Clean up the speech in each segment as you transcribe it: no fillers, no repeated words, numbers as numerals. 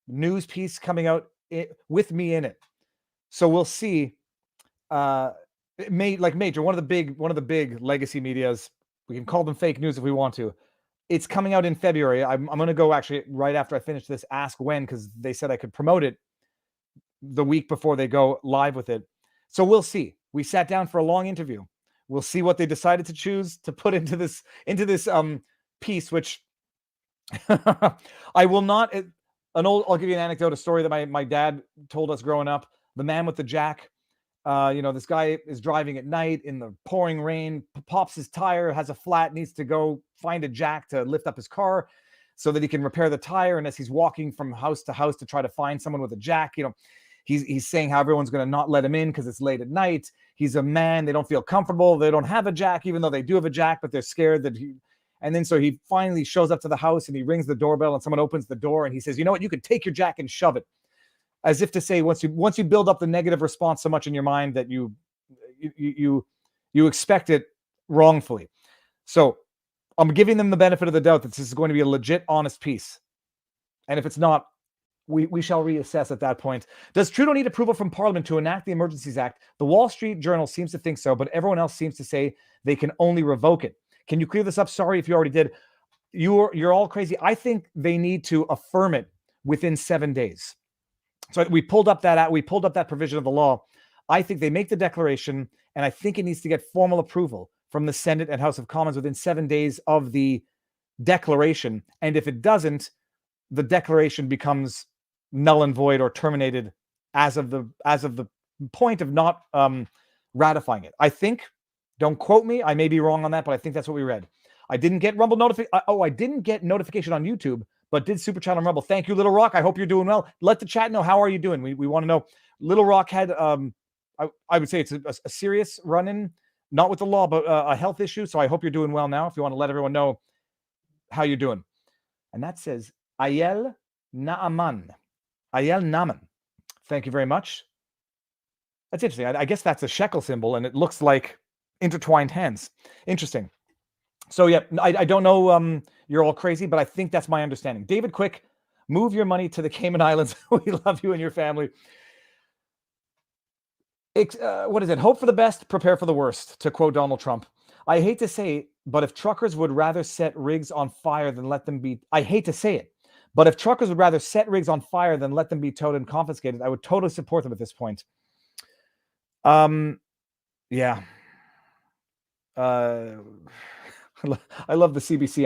news piece coming out with me in it. So we'll see. Major, one of the big legacy medias. We can call them fake news if we want to. It's coming out in February. I'm going to go actually right after I finish this, ask when, because they said I could promote it the week before they go live with it. So we'll see. We sat down for a long interview. We'll see what they decided to choose to put into this piece, which I will not. I'll give you an anecdote, a story that my dad told us growing up. The man with the jack. This guy is driving at night in the pouring rain, pops his tire, has a flat, needs to go find a jack to lift up his car so that he can repair the tire. And as he's walking from house to house to try to find someone with a jack, he's saying how everyone's going to not let him in because it's late at night. He's a man. They don't feel comfortable. They don't have a jack, even though they do have a jack, but they're scared that and then so he finally shows up to the house and he rings the doorbell and someone opens the door and he says, you know what, you can take your jack and shove it. As if to say, once you build up the negative response so much in your mind that you expect it wrongfully. So I'm giving them the benefit of the doubt that this is going to be a legit, honest piece. And if it's not, we shall reassess at that point. Does Trudeau need approval from Parliament to enact the Emergencies Act? The Wall Street Journal seems to think so, but everyone else seems to say they can only revoke it. Can you clear this up? Sorry if you already did. You're all crazy. I think they need to affirm it within 7 days. So we pulled up that provision of the law. I think they make the declaration, and I think it needs to get formal approval from the Senate and House of Commons within 7 days of the declaration. And if it doesn't, the declaration becomes null and void or terminated as of the point of not ratifying it. I think, don't quote me, I may be wrong on that, but I think that's what we read. I didn't get Rumble notification. I didn't get notification on YouTube, but did super chat on Rumble. Thank you, Little Rock. I hope you're doing well. Let the chat know, how are you doing? We want to know. Little Rock had, I would say it's a serious run-in, not with the law, but a health issue. So I hope you're doing well now. If you want to let everyone know how you're doing. And that says Ayel Naaman. Ayel Naaman. Thank you very much. That's interesting. I guess that's a shekel symbol, and it looks like intertwined hands. Interesting. So yeah, I don't know. You're all crazy, but I think that's my understanding. David Quick, move your money to the Cayman Islands. We love you and your family. What is it? Hope for the best, prepare for the worst, to quote Donald Trump. I hate to say it, but if truckers would rather set rigs on fire than let them be... I hate to say it, but if truckers would rather set rigs on fire than let them be towed and confiscated, I would totally support them at this point. Yeah. I love the CBC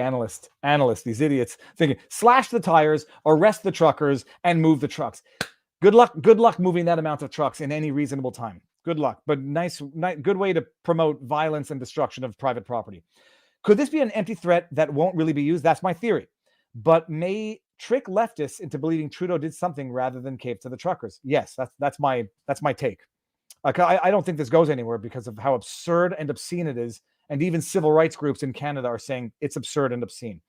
analysts, these idiots, thinking, slash the tires, arrest the truckers, and move the trucks. Good luck moving that amount of trucks in any reasonable time. Good luck, but nice, good way to promote violence and destruction of private property. Could this be an empty threat that won't really be used? That's my theory, but may trick leftists into believing Trudeau did something rather than cave to the truckers. Yes, that's my take. I don't think this goes anywhere because of how absurd and obscene it is. And even civil rights groups in Canada are saying it's absurd and obscene.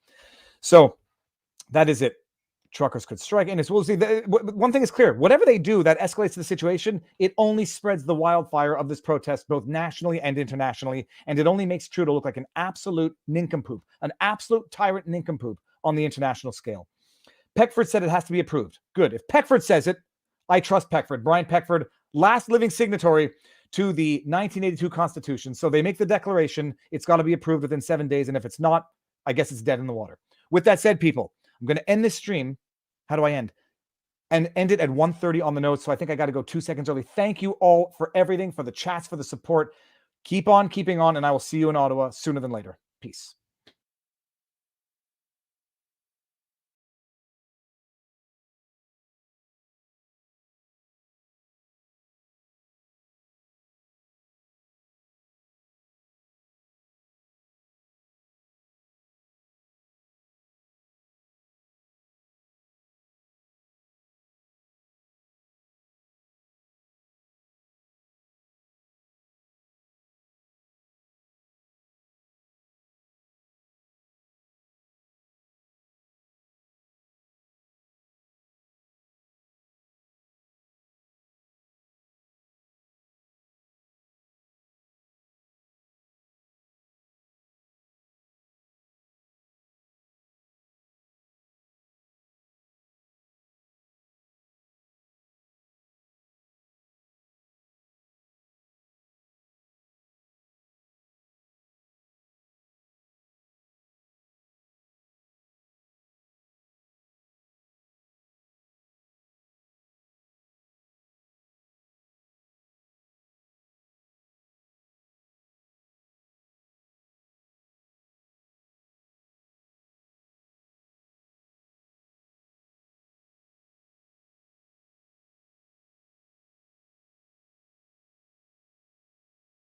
So that is it. Truckers could strike. And we'll see. One thing is clear. Whatever they do that escalates the situation, it only spreads the wildfire of this protest, both nationally and internationally. And it only makes Trudeau look like an absolute nincompoop, an absolute tyrant nincompoop on the international scale. Peckford said it has to be approved. Good. If Peckford says it, I trust Peckford. Brian Peckford, last living signatory to the 1982 Constitution. So they make the declaration. It's got to be approved within 7 days. And if it's not, I guess it's dead in the water. With that said, people, I'm going to end this stream. How do I end? And end it at 1:30 on the nose. So I think I got to go 2 seconds early. Thank you all for everything, for the chats, for the support. Keep on keeping on, and I will see you in Ottawa sooner than later. Peace.